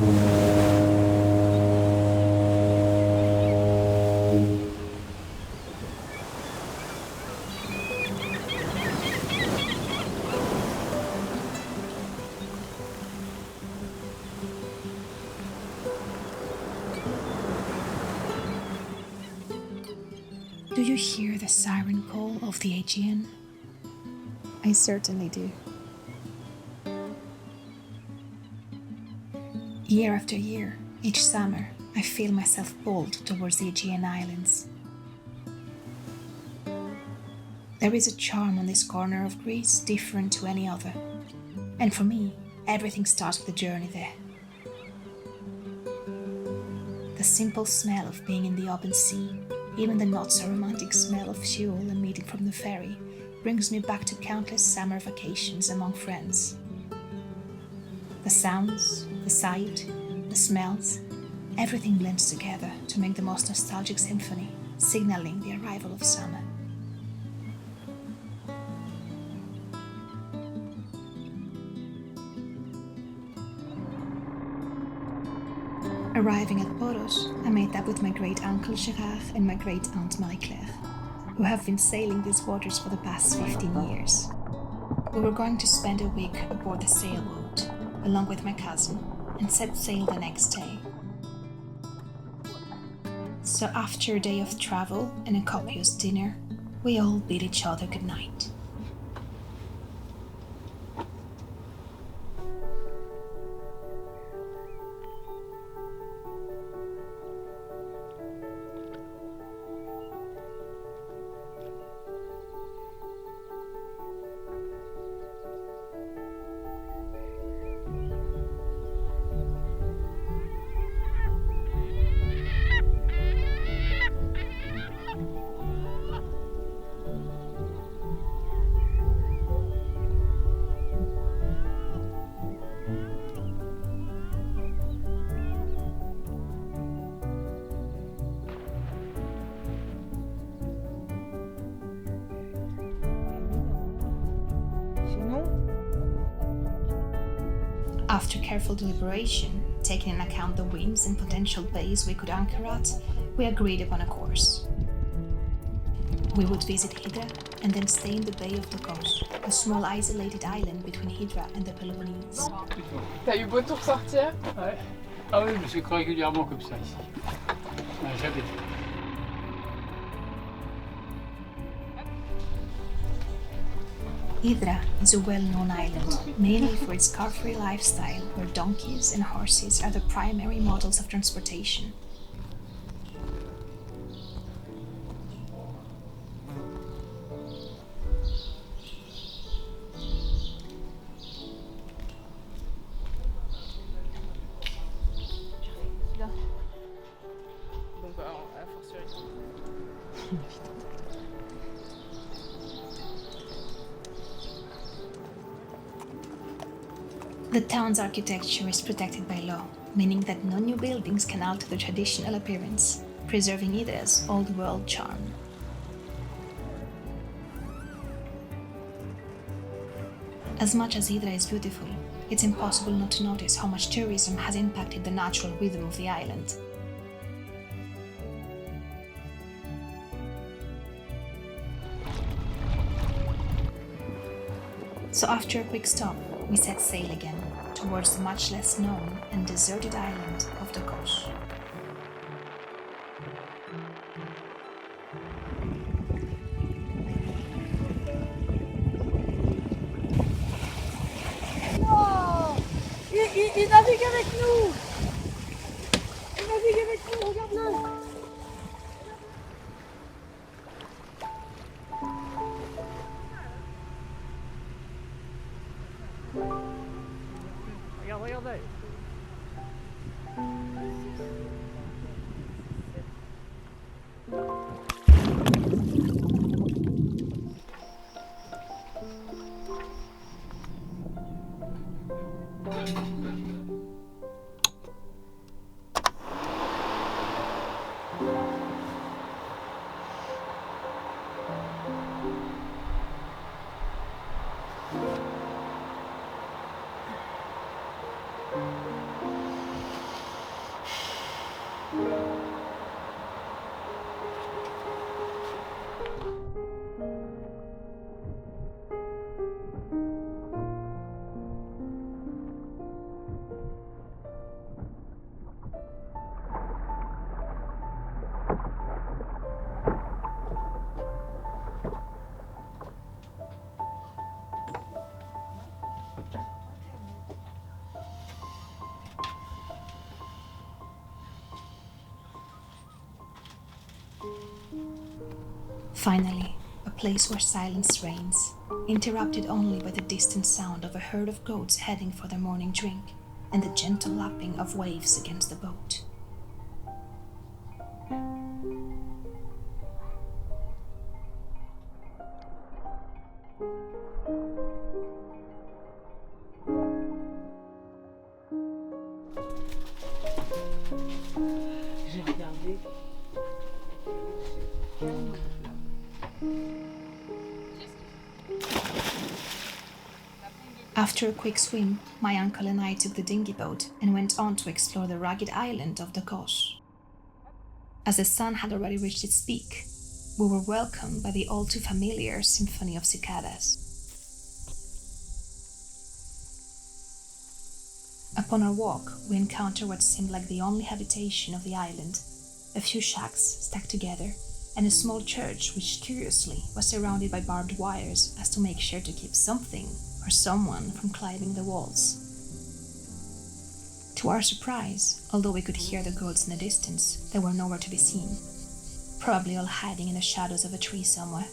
Do you hear the siren call of the Aegean? I certainly do. Year after year, each summer, I feel myself pulled towards the Aegean Islands. There is a charm on this corner of Greece different to any other. And for me, everything starts with the journey there. The simple smell of being in the open sea, even the not-so-romantic smell of fuel emitting from the ferry, brings me back to countless summer vacations among friends. The sounds, the sight, the smells, everything blends together to make the most nostalgic symphony, signaling the arrival of summer. Arriving at Poros, I met up with my great-uncle Gérard and my great-aunt Marie-Claire, who have been sailing these waters for the past 15 years. We were going to spend a week aboard the sailboat, along with my cousin, and set sail the next day. So after a day of travel and a copious dinner, we all bid each other goodnight. After careful deliberation, taking into account the winds and potential bays we could anchor at, we agreed upon a course. We would visit Hydra and then stay in the Bay of Dhokos, a small isolated island between Hydra and the Peloponnese. T'as eu beau tout ressortir? Ouais. Ah oui, mais c'est régulièrement comme ça ici. Ouais, jamais. Hydra is a well-known island, mainly for its car-free lifestyle, where donkeys and horses are the primary models of transportation. Bon bah, à fortiori. The town's architecture is protected by law, meaning that no new buildings can alter the traditional appearance, preserving Hydra's old-world charm. As much as Hydra is beautiful, it's impossible not to notice how much tourism has impacted the natural rhythm of the island. So after a quick stop, we set sail again towards the much less known and deserted island of Dhokos. Oh, il navigue avec nous. Il navigue avec nous, regarde-le. Regardez. Finally, a place where silence reigns, interrupted only by the distant sound of a herd of goats heading for their morning drink and the gentle lapping of waves against the boat. J'ai regardé. After a quick swim, my uncle and I took the dinghy boat and went on to explore the rugged island of Dhokos. As the sun had already reached its peak, we were welcomed by the all too familiar symphony of cicadas. Upon our walk, we encountered what seemed like the only habitation of the island, a few shacks stacked together, and a small church which, curiously, was surrounded by barbed wires as to make sure to keep something or someone from climbing the walls. To our surprise, although we could hear the goats in the distance, they were nowhere to be seen, probably all hiding in the shadows of a tree somewhere.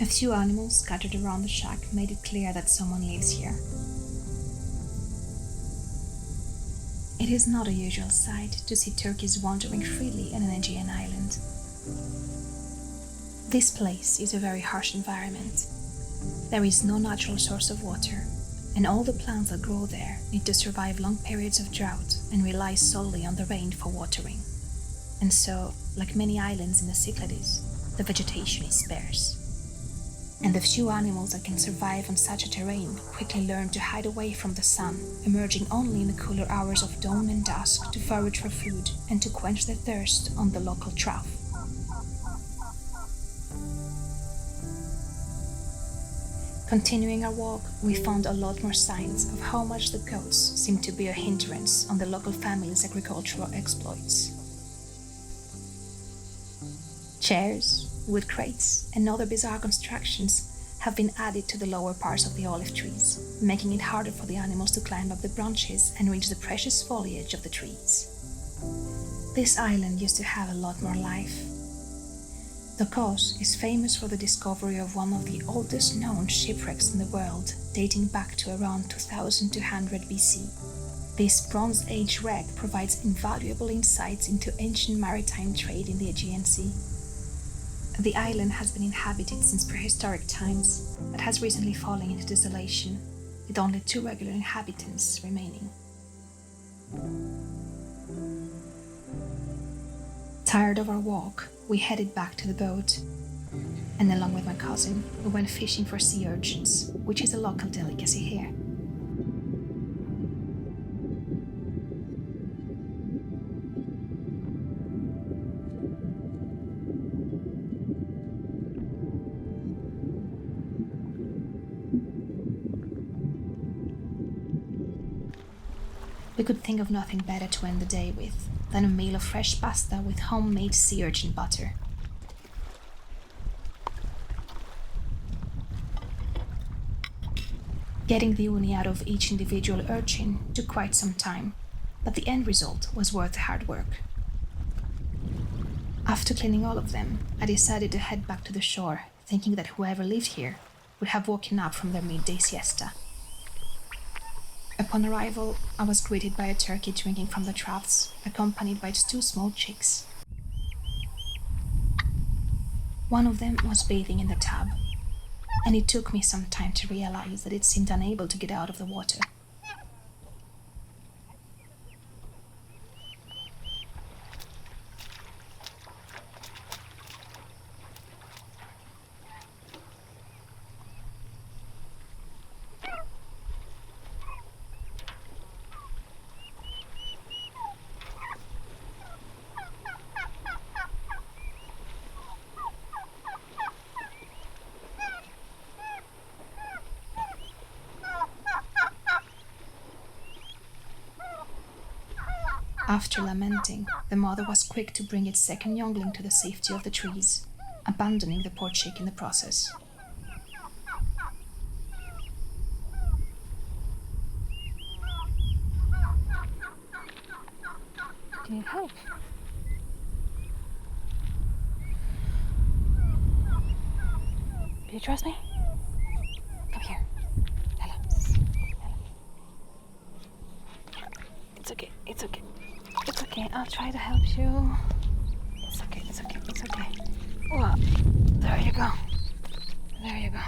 A few animals scattered around the shack made it clear that someone lives here. It is not a usual sight to see turkeys wandering freely in an Aegean island. This place is a very harsh environment. There is no natural source of water, and all the plants that grow there need to survive long periods of drought and rely solely on the rain for watering. And so, like many islands in the Cyclades, the vegetation is sparse. And the few animals that can survive on such a terrain quickly learn to hide away from the sun, emerging only in the cooler hours of dawn and dusk to forage for food and to quench their thirst on the local trough. Continuing our walk, we found a lot more signs of how much the goats seemed to be a hindrance on the local family's agricultural exploits. Chairs, wood crates, and other bizarre constructions have been added to the lower parts of the olive trees, making it harder for the animals to climb up the branches and reach the precious foliage of the trees. This island used to have a lot more life. Dhokos is famous for the discovery of one of the oldest known shipwrecks in the world, dating back to around 2200 BC. This Bronze Age wreck provides invaluable insights into ancient maritime trade in the Aegean Sea. The island has been inhabited since prehistoric times, but has recently fallen into desolation, with only 2 regular inhabitants remaining. Tired of our walk, we headed back to the boat, and along with my cousin, we went fishing for sea urchins, which is a local delicacy here. We could think of nothing better to end the day with than a meal of fresh pasta with homemade sea urchin butter. Getting the uni out of each individual urchin took quite some time, but the end result was worth the hard work. After cleaning all of them, I decided to head back to the shore, thinking that whoever lived here would have woken up from their midday siesta. Upon arrival, I was greeted by a turkey drinking from the troughs, accompanied by its 2 small chicks. One of them was bathing in the tub, and it took me some time to realize that it seemed unable to get out of the water. After lamenting, the mother was quick to bring its second youngling to the safety of the trees, abandoning the poor chick in the process. Do you need help? Do you trust me? Come here. Ella. Ella. It's okay. It's okay. It's okay. I'll try to help you. It's okay. It's okay. It's okay. Well, there you go. There you go.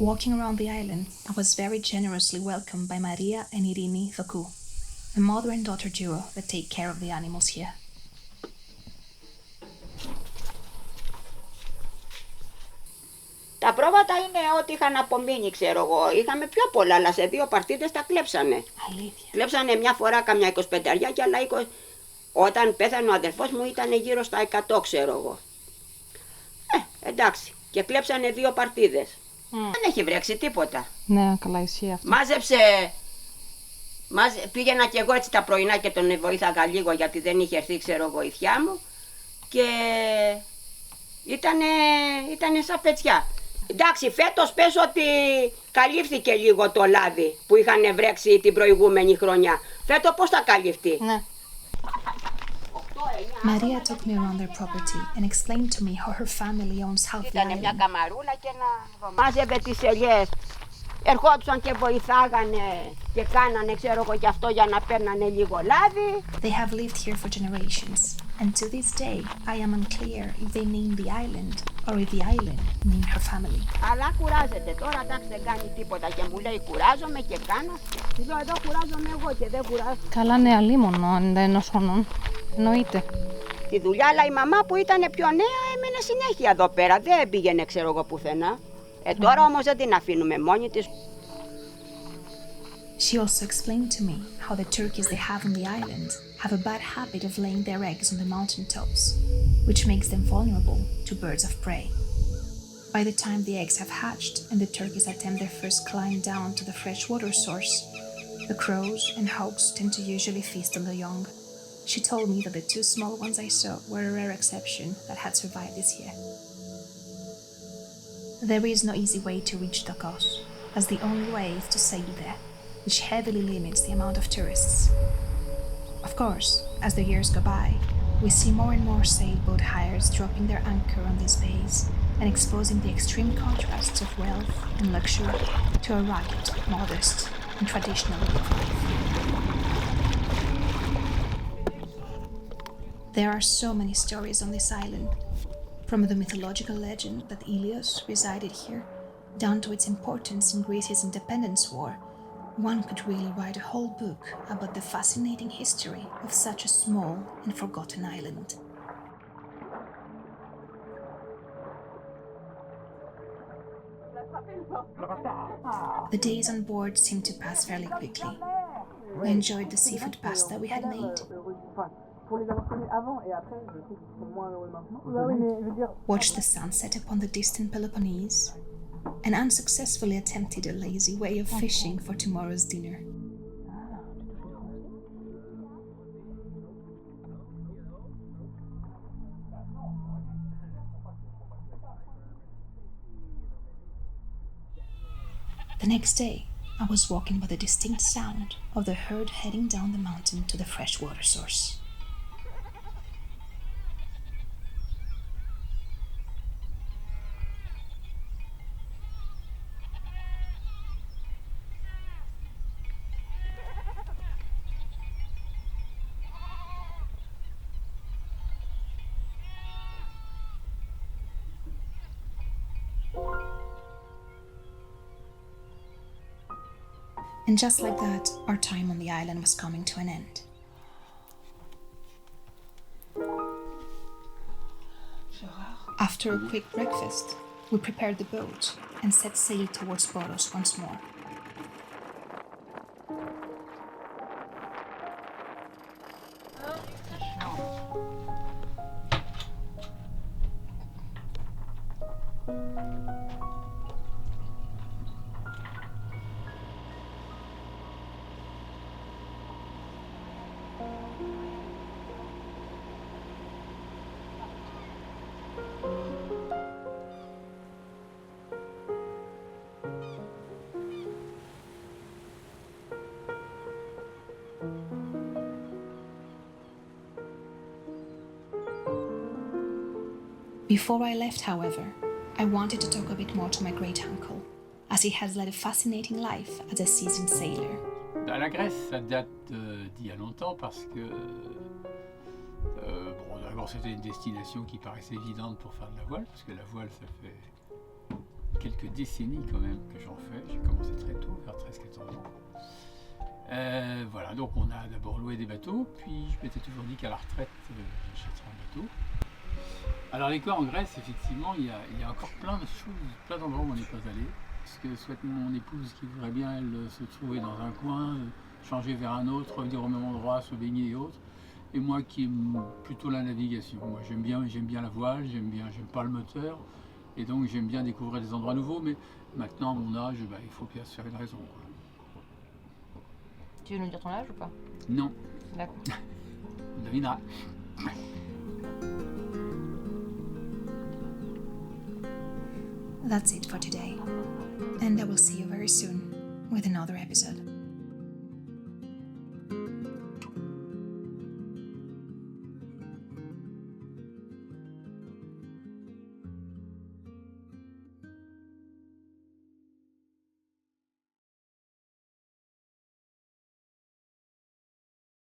Walking around the island, I was very generously welcomed by Maria and Irini Dhokou, a mother and daughter duo that take care of the animals here. Τα πρόβατα είναι ό,τι είχαν απομείνει, ξέρω εγώ. Είχαμε πιο πολλά, αλλά σε 2 παρτίδες τα κλέψανε. Αλήθεια. Κλέψανε μια φορά καμιά 25 και άλλα 20. Όταν πέθανε ο αδελφός μου ήταν γύρω στα 100, ξέρω εγώ. Εντάξει. Και κλέψανε 2 παρτίδες. Δεν έχει βρέξει τίποτα. Ναι, καλά ισχύει αυτό. Πήγαινα κι εγώ έτσι τα πρωινά και τον βοήθαγα λίγο γιατί δεν είχε έρθει, ξέρω, βοηθιά μου. Και ήτανε σαν πετσιά. Εντάξει, φέτος πες ότι καλύφθηκε λίγο το λάδι που είχαν βρέξει την προηγούμενη χρονιά. Φέτος πώς θα καλυφθεί. Ναι. Maria took me around their property and explained to me how her family owns half the Ήτανε μια island. καμαρούλα και μάζευε τις ελιές. Ερχόντουσαν και βοηθάγανε και κάνανε, ξέρω εγώ, κι αυτό για να παίρνανε λίγο λάδι. They have lived here for generations, and to this day I am unclear if they name the island or if the island named her family. Αλλά κουράζεται τώρα, εντάξει, δεν κάνει τίποτα και μου λέει κουράζομαι και κάνω. Λέω εδώ κουράζομαι εγώ και δεν κουράζω. Καλά, ναι, αλίμονο, 91 χρονών. Εννοείται. Τη δουλειά, αλλά η μαμά που ήταν πιο νέα έμενε συνέχεια εδώ πέρα, δεν πήγαινε, ξέρω εγώ, πουθενά. Τώρα όμως δεν την αφήνουμε μόνη της. She also explained to me how the turkeys they have on the island have a bad habit of laying their eggs on the mountain tops, which makes them vulnerable to birds of prey. By the time the eggs have hatched and the turkeys attempt their first climb down to the fresh water source, the crows and hawks tend to usually feast on the young. She told me that the 2 small ones I saw were a rare exception that had survived this year. There is no easy way to reach Dhokos, as the only way is to sail there, which heavily limits the amount of tourists. Of course, as the years go by, we see more and more sailboat hires dropping their anchor on these bays and exposing the extreme contrasts of wealth and luxury to a rugged, modest, and traditional way of life. There are so many stories on this island, from the mythological legend that Ilios resided here, down to its importance in Greece's independence war. One could really write a whole book about the fascinating history of such a small and forgotten island. The days on board seemed to pass fairly quickly. We enjoyed the seafood pasta we had made, watched the sunset upon the distant Peloponnese, and unsuccessfully attempted a lazy way of fishing for tomorrow's dinner. The next day, I was walking by the distinct sound of the herd heading down the mountain to the fresh water source. And just like that, our time on the island was coming to an end. After a quick breakfast, we prepared the boat and set sail towards Poros once more, Before I left, however, I wanted to talk a bit more to my great-uncle, as he has led a fascinating life as a seasoned sailor. La Grèce, ça date d'il y a longtemps parce que bon, d'abord c'était une destination qui paraissait évidente pour faire de la voile, parce que la voile ça fait quelques décennies quand même que j'en fais. J'ai commencé très tôt, vers 13-14 ans. Voilà, donc on a d'abord loué des bateaux, puis je m'étais toujours dit qu'à la retraite j'achèterais un bateau. Alors les quoi en Grèce, effectivement, il y a encore plein de choses, plein d'endroits où on n'est pas allé. Parce que souhaite mon épouse qui voudrait bien elle, se trouver dans un coin, changer vers un autre, revenir au même endroit, se baigner et autres. Et moi qui aime plutôt la navigation. Moi j'aime bien la voile, j'aime pas le moteur. Et donc j'aime bien découvrir des endroits nouveaux, mais maintenant à mon âge, il faut bien se faire une raison. Quoi. Tu veux nous dire ton âge ou pas? Non. D'accord. On devinera. That's it for today, and I will see you very soon with another episode.